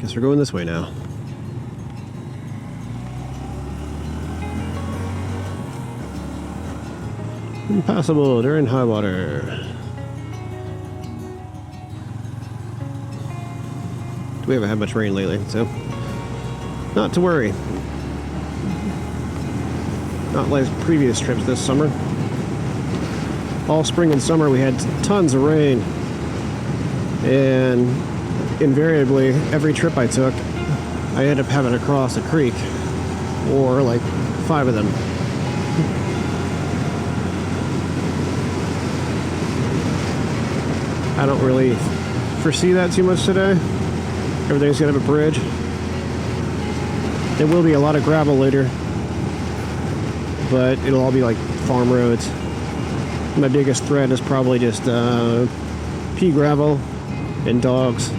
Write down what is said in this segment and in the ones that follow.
Guess we're going this way now. Impassable during high water. We haven't had much rain lately, so not to worry. Not like previous trips this summer. All spring and summer we had tons of rain, and invariably every trip I took I ended up having to cross a creek, or like 5 of them. I don't really foresee that too much today. Everything's gonna have a bridge. There will be a lot of gravel later, but it'll all be like farm roads. My biggest threat is probably just pea gravel and dogs.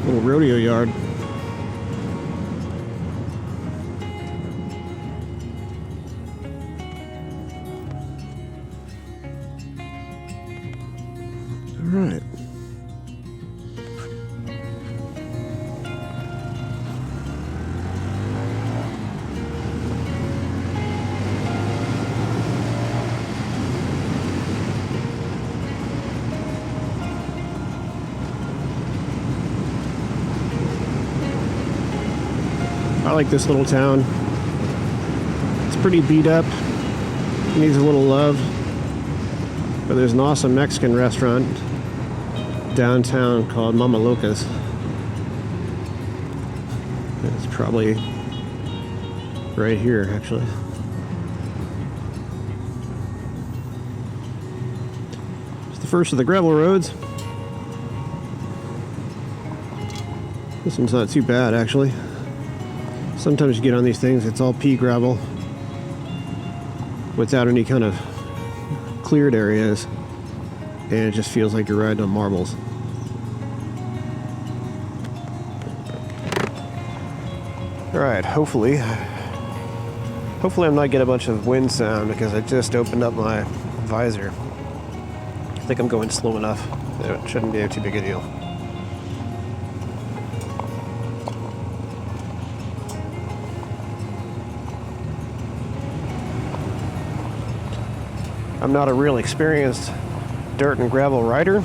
Little rodeo yard. All right. I like this little town. It's pretty beat up. It needs a little love. But there's an awesome Mexican restaurant downtown called Mama Loca's. It's probably right here, actually. It's the first of the gravel roads. This one's not too bad, actually. Sometimes you get on these things, it's all pea gravel without any kind of cleared areas, and it just feels like you're riding on marbles. Alright, hopefully I'm not getting a bunch of wind sound because I just opened up my visor. I think I'm going slow enough. It shouldn't be too big a deal. I'm not a real experienced dirt and gravel rider.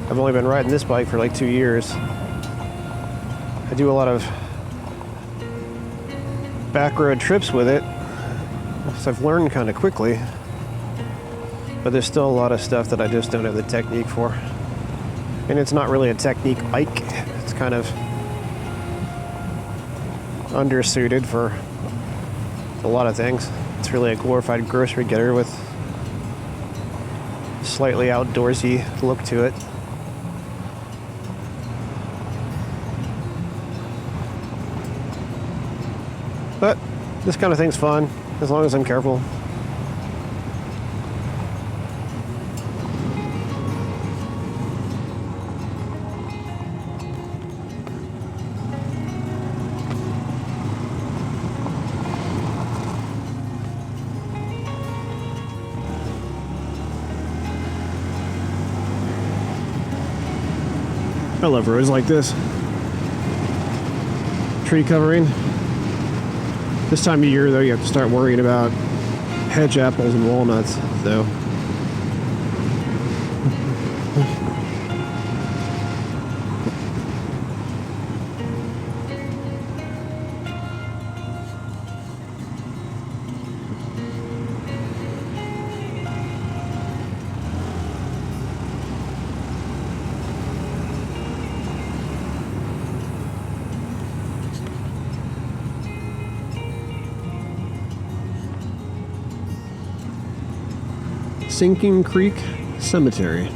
I've only been riding this bike for like 2 years. I do a lot of back road trips with it, so I've learned kind of quickly, but there's still a lot of stuff that I just don't have the technique for. And it's not really a technique bike. It's kind of undersuited for a lot of things. It's really a glorified grocery getter with a slightly outdoorsy look to it. But this kind of thing's fun, as long as I'm careful. I love roads like this. Tree covering. This time of year, though, you have to start worrying about hedge apples and walnuts, so. Sinking Creek Cemetery.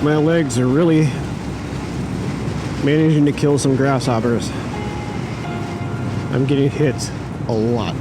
My legs are really managing to kill some grasshoppers. I'm getting hit a lot.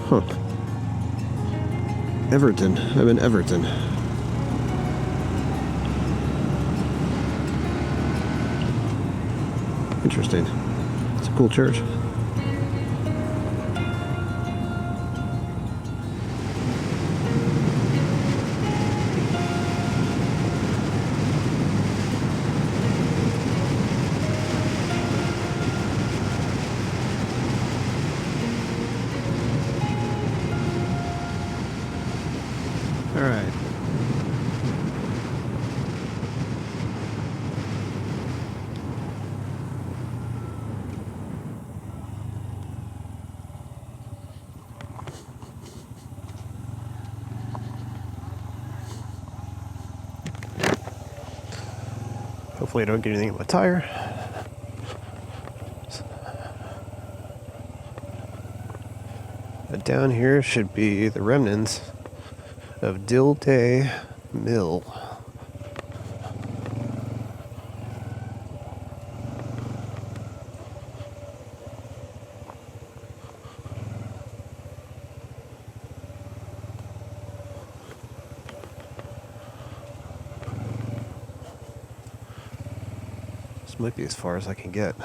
Huh. Everton. I'm in Everton. Interesting. It's a cool church. All right. Hopefully I don't get anything on my tire. But down here should be the remnants of Caplinger Mill. This might be as far as I can get.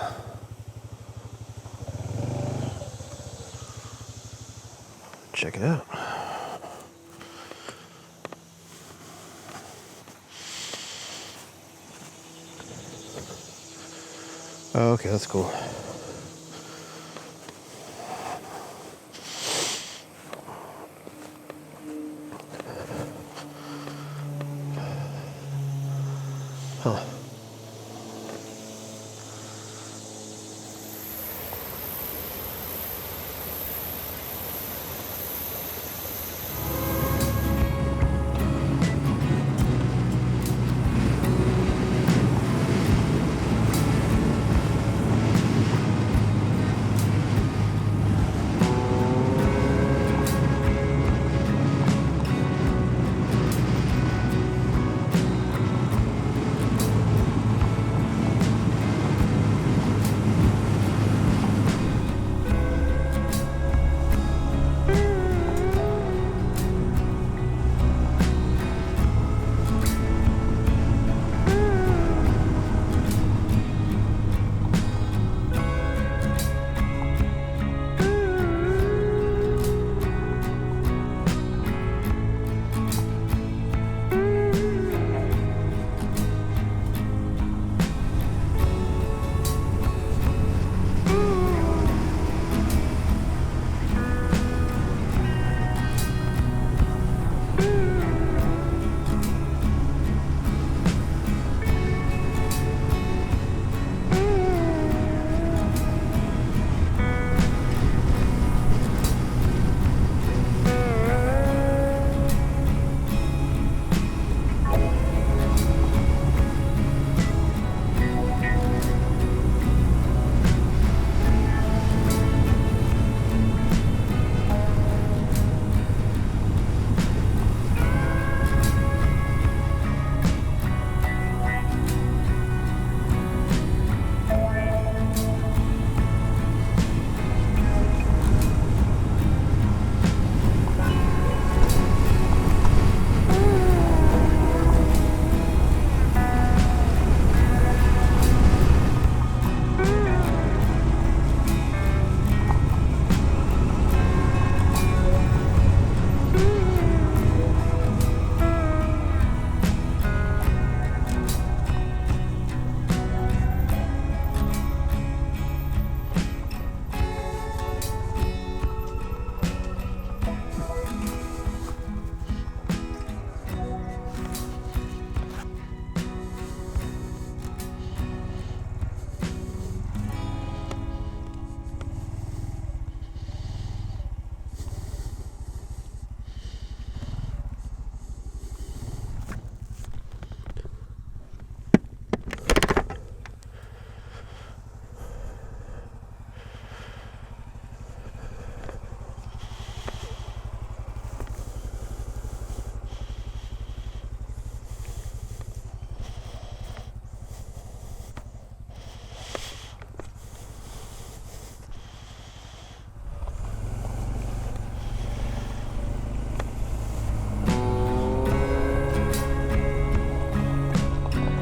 Check it out. Oh, okay, that's cool. Huh.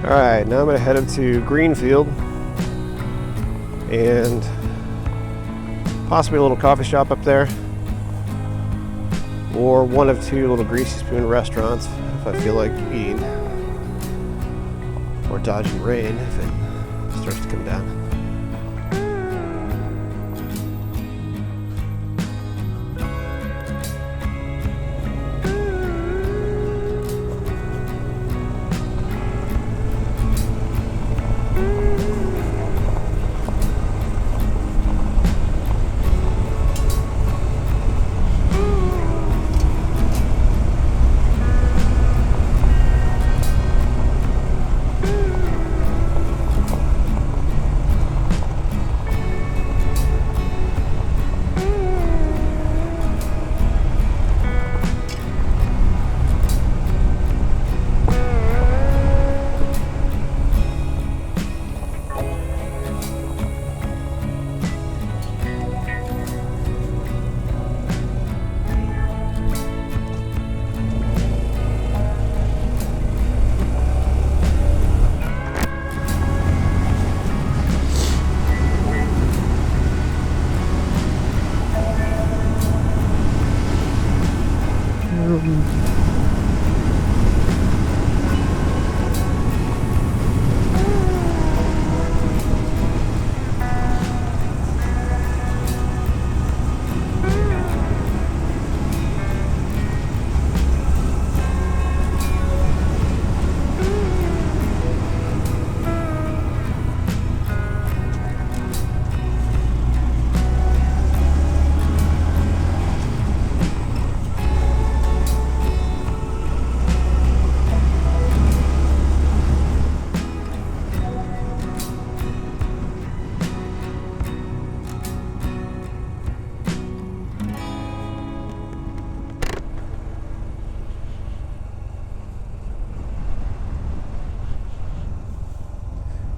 Alright, now I'm going to head up to Greenfield and possibly a little coffee shop up there, or one of two little greasy spoon restaurants if I feel like eating, or dodging rain if it starts to come down.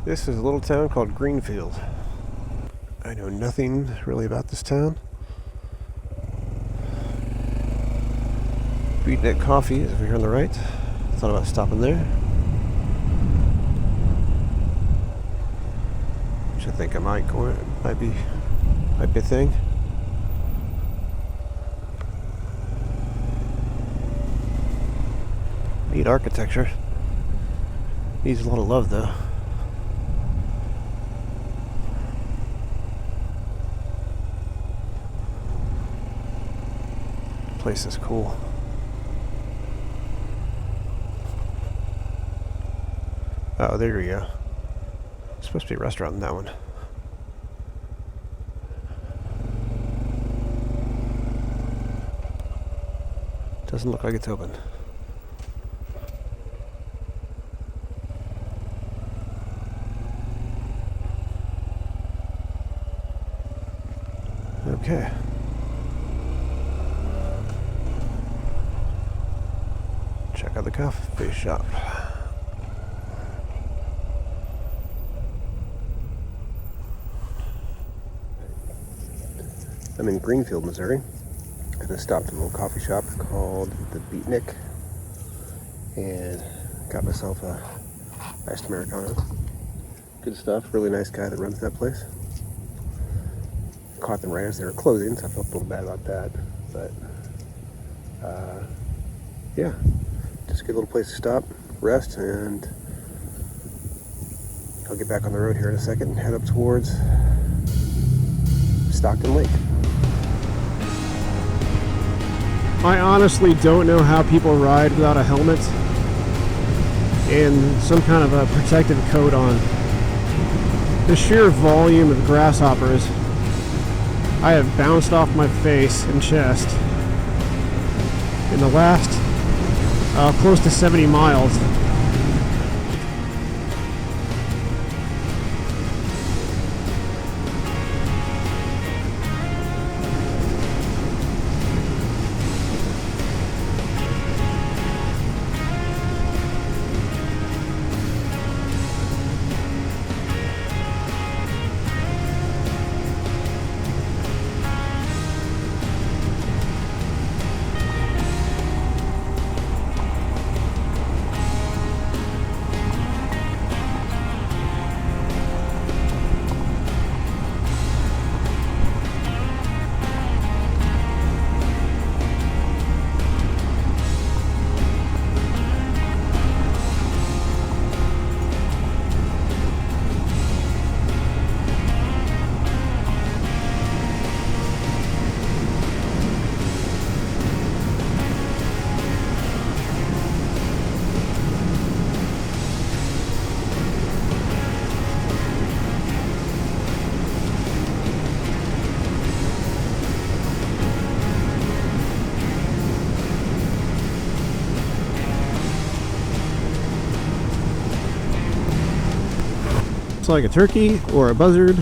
This is a little town called Greenfield. I know nothing really about this town. Beatnik Coffee is over here on the right. Thought about stopping there, which I think I might be a thing. Neat architecture. Needs a lot of love though. Place is cool. Oh, there you go. It's supposed to be a restaurant in that one. Doesn't look like it's open. Okay. Check out the coffee shop. I'm in Greenfield, Missouri, and I stopped at a little coffee shop called the Beatnik and got myself a iced Americano. Good stuff. Really nice guy that runs that place. Caught them right as they were closing, so I felt a little bad about that. But yeah, just a good little place to stop, rest, and I'll get back on the road here in a second and head up towards Stockton Lake. I honestly don't know how people ride without a helmet and some kind of a protective coat on. The sheer volume of grasshoppers I have bounced off my face and chest in the last close to 70 miles. like a turkey or a buzzard.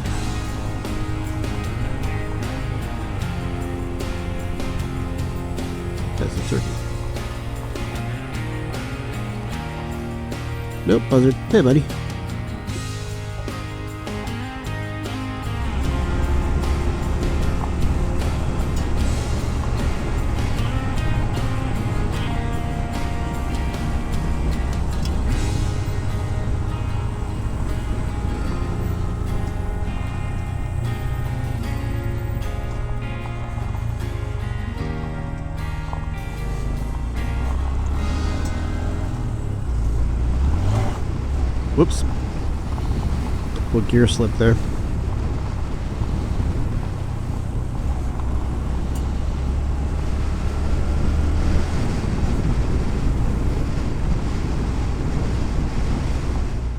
That's a turkey. Nope, buzzard. Hey, buddy. Whoops. Little gear slip there.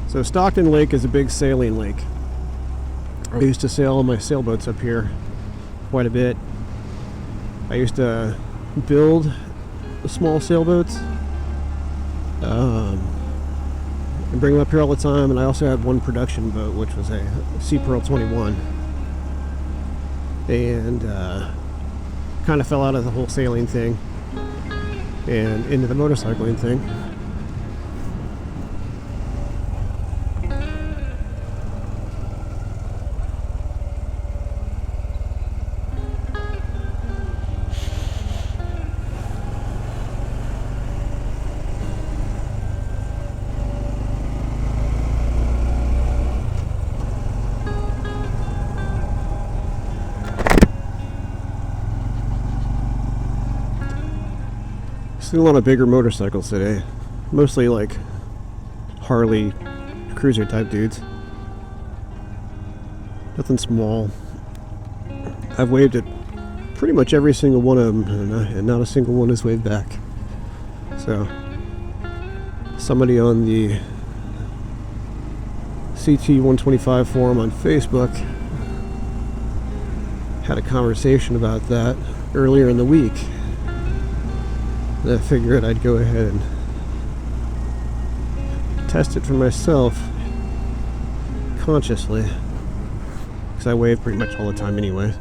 So Stockton Lake is a big sailing lake. I used to sail my sailboats up here quite a bit. I used to build the small sailboats. And bring them up here all the time, and I also had one production boat, which was a CT125, and kind of fell out of the whole sailing thing and into the motorcycling thing. Seen a lot of bigger motorcycles today, mostly like Harley cruiser type dudes. Nothing small. I've waved at pretty much every single one of them, and not a single one has waved back. So somebody on the CT125 forum on Facebook had a conversation about that earlier in the week. And I figured I'd go ahead and test it for myself consciously, because I wave pretty much all the time anyway.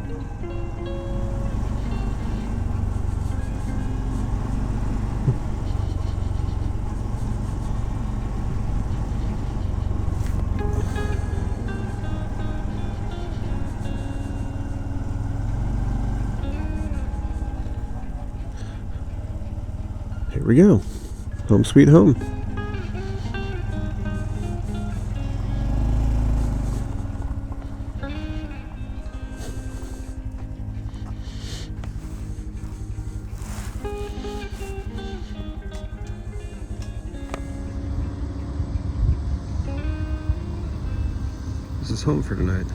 Here we go. Home sweet home. This is home for tonight.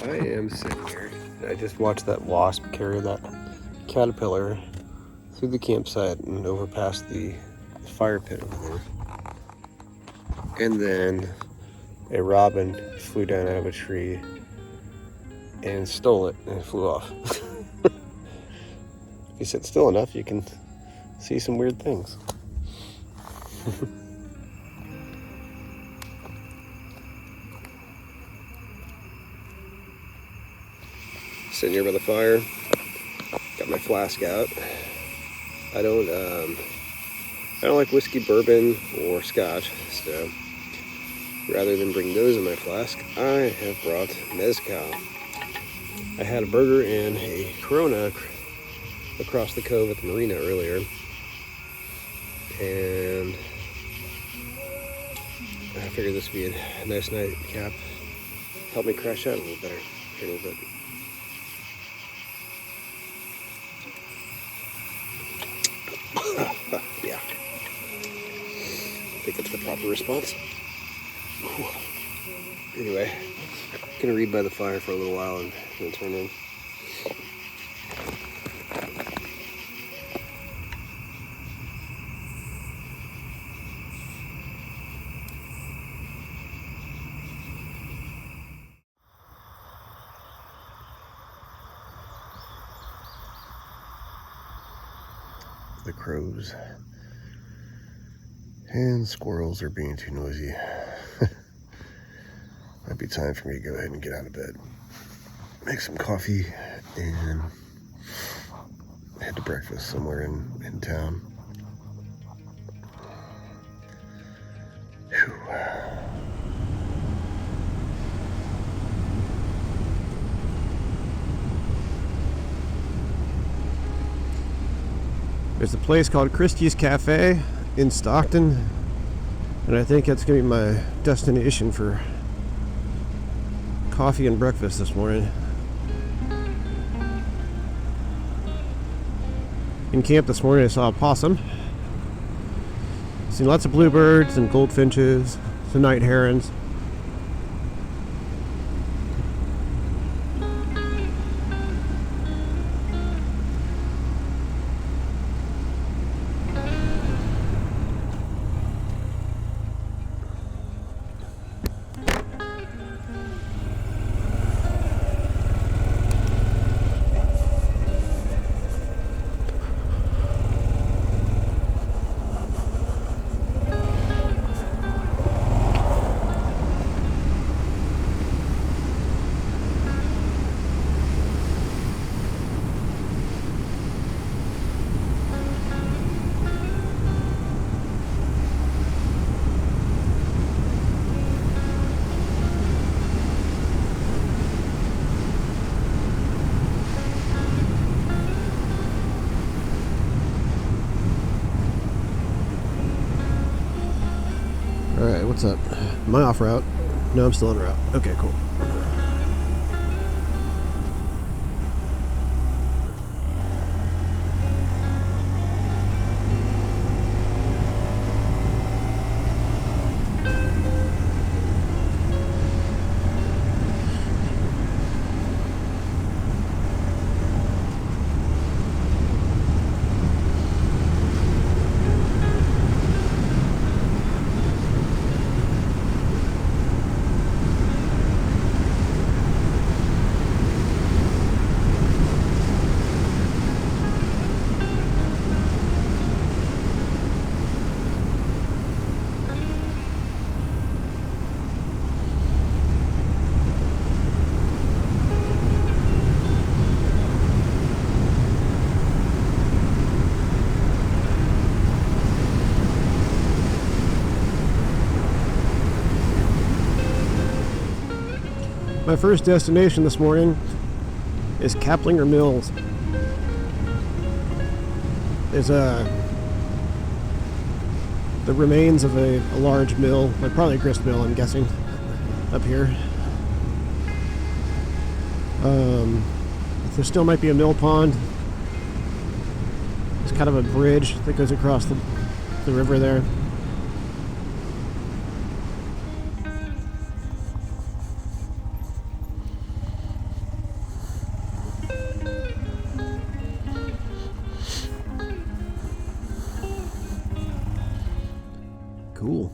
I am sitting here. I just watched that wasp carry that caterpillar through the campsite and over past the fire pit over there. And then a robin flew down out of a tree and stole it and flew off. If you sit still enough, you can see some weird things. Sitting here by the fire, got my flask out. I don't like whiskey, bourbon, or scotch, so rather than bring those in my flask, I have brought mezcal. I had a burger and a Corona across the cove at the marina earlier, and I figured this would be a nice nightcap. Help me crash out a little better here in a little bit. Yeah, I think that's the proper response. Whew. Anyway, I'm gonna read by the fire for a little while and then turn in. the crows. And squirrels are being too noisy. Might be time for me to go ahead and get out of bed, make some coffee, and head to breakfast somewhere in town. Whew. There's a place called Christie's Cafe in Stockton, and I think that's going to be my destination for coffee and breakfast this morning. In camp this morning I saw a possum. Seen lots of bluebirds and goldfinches, some night herons. Alright, what's up? Am I off route? No, I'm still en route. Okay, cool. My first destination this morning is Caplinger Mills. There's the remains of a large mill, like probably a grist mill, I'm guessing, up here. There still might be a mill pond. It's kind of a bridge that goes across the river there. Cool.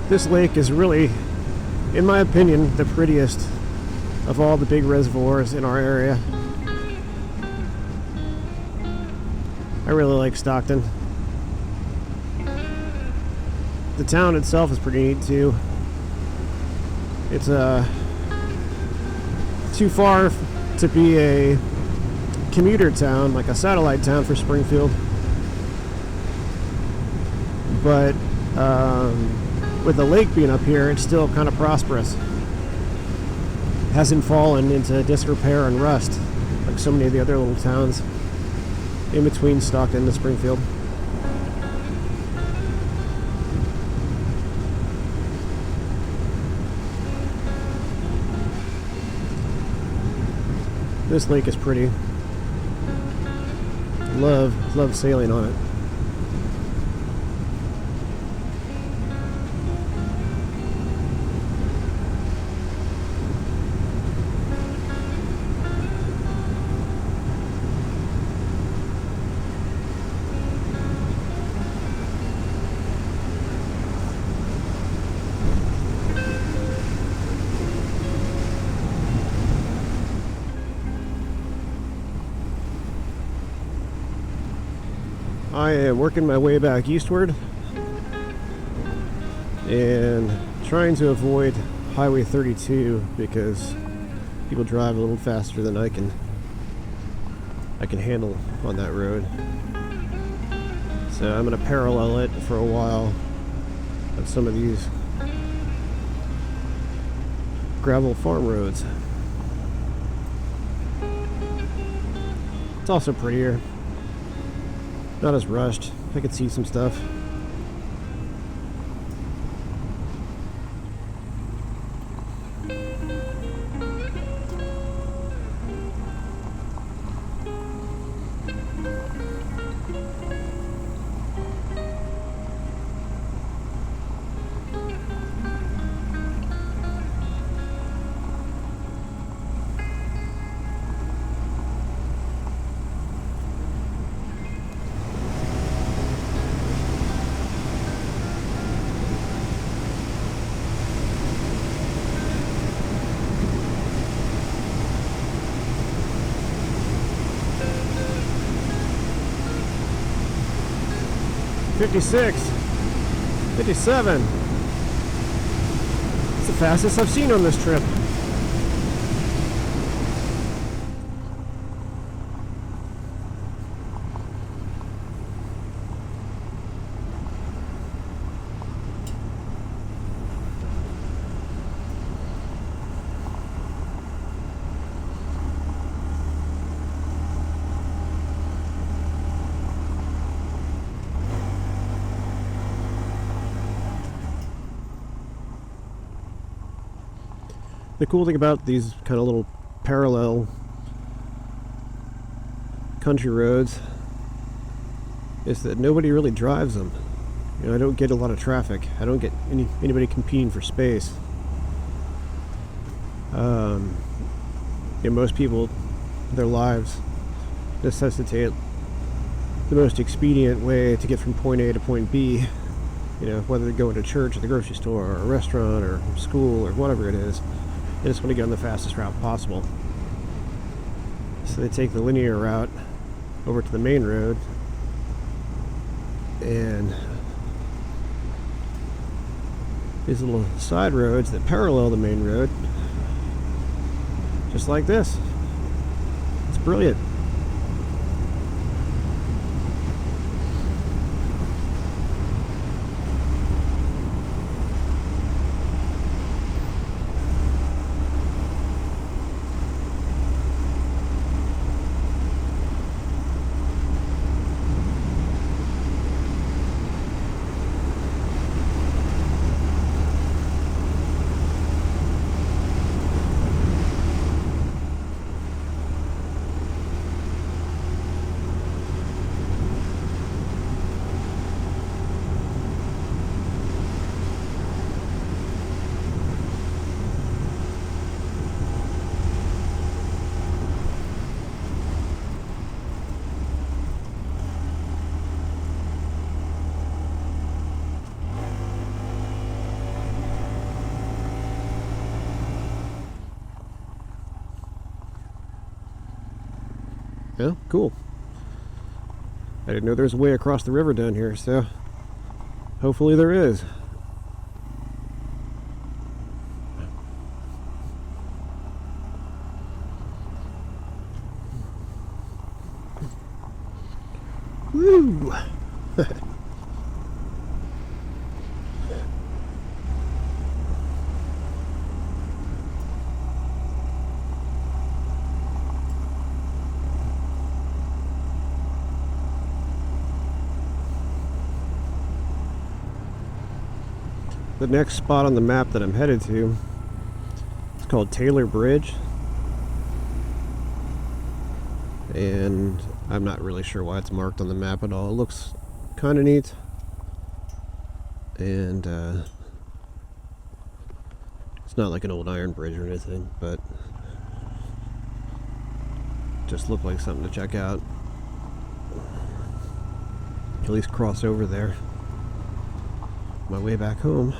This lake is really, in my opinion, the prettiest of all the big reservoirs in our area. I really like Stockton. The town itself is pretty neat too. It's too far to be a commuter town, like a satellite town for Springfield. But with the lake being up here, it's still kind of prosperous. It hasn't fallen into disrepair and rust like so many of the other little towns in between Stockton and Springfield. This lake is pretty. Love sailing on it. I am working my way back eastward and trying to avoid Highway 32 because people drive a little faster than I can handle on that road. So I'm going to parallel it for a while on some of these gravel farm roads. It's also prettier. Not as rushed. I could see some stuff. '56, '57. It's the fastest I've seen on this trip. The cool thing about these kind of little parallel country roads is that nobody really drives them. You know, I don't get a lot of traffic. I don't get anybody competing for space. Most people, their lives necessitate the most expedient way to get from point A to point B. You know, whether they're going to church or the grocery store or a restaurant or school or whatever it is. They just want to get on the fastest route possible. So they take the linear route over to the main road, and these little side roads that parallel the main road, just like this. It's brilliant. Yeah, cool. I didn't know there was a way across the river down here, so hopefully there is. Woo! The next spot on the map that I'm headed to is called Taylor Bridge. and I'm not really sure why it's marked on the map at all. It looks kind of neat, and it's not like an old iron bridge or anything, but just looked like something to check out. At least cross over there my way back home.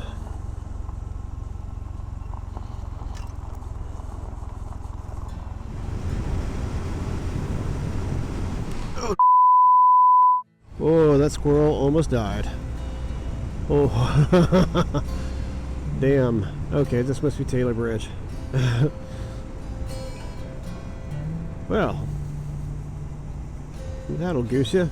Oh, that squirrel almost died. Oh, damn. Okay, this must be Taylor Bridge. Well, that'll goose you.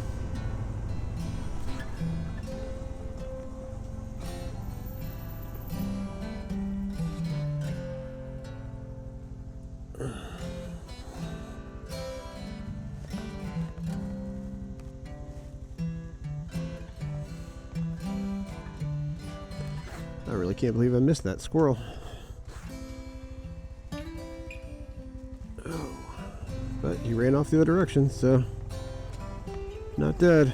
I really can't believe I missed that squirrel. Oh, but he ran off the other direction, so not dead.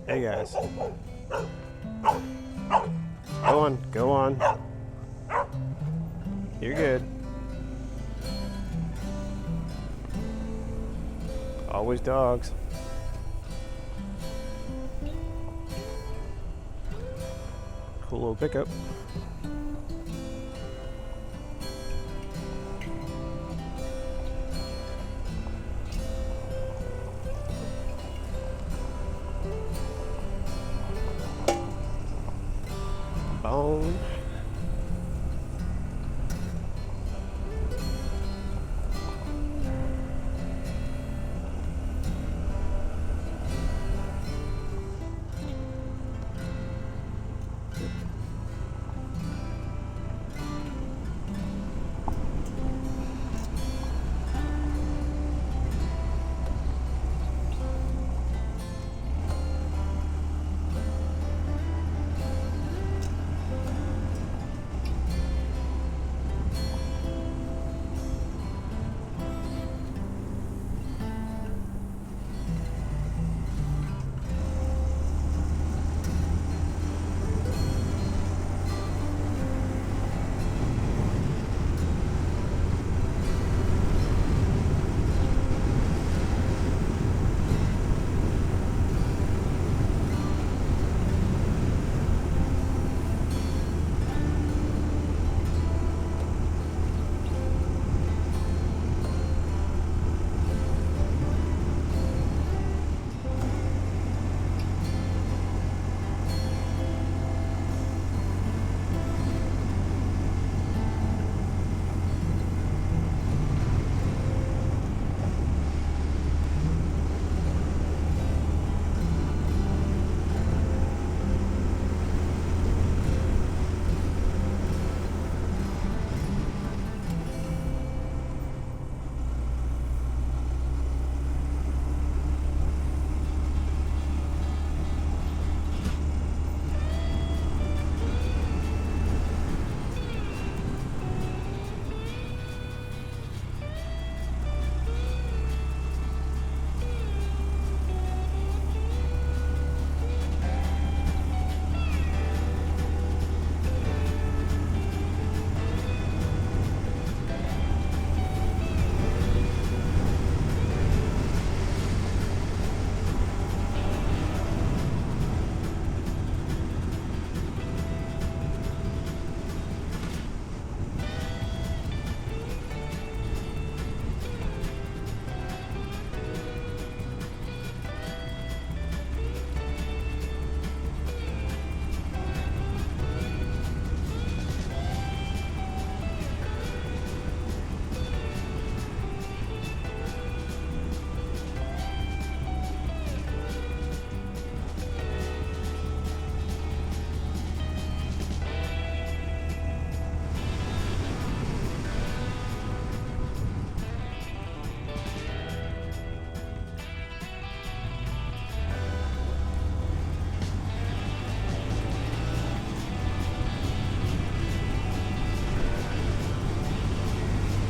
Hey guys. Go on, go on. You're good. Always dogs. Cool little pickup. Bone.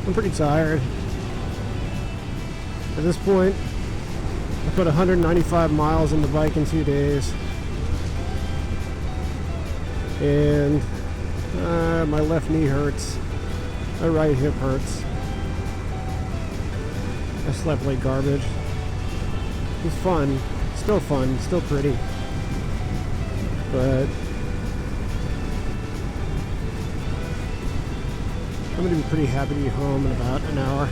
I'm pretty tired. At this point, I put 195 miles on the bike in 2 days. And my left knee hurts. My right hip hurts. I slept like garbage. It was fun. Still fun. Still pretty. But I'm going to be pretty happy to be home in about an hour.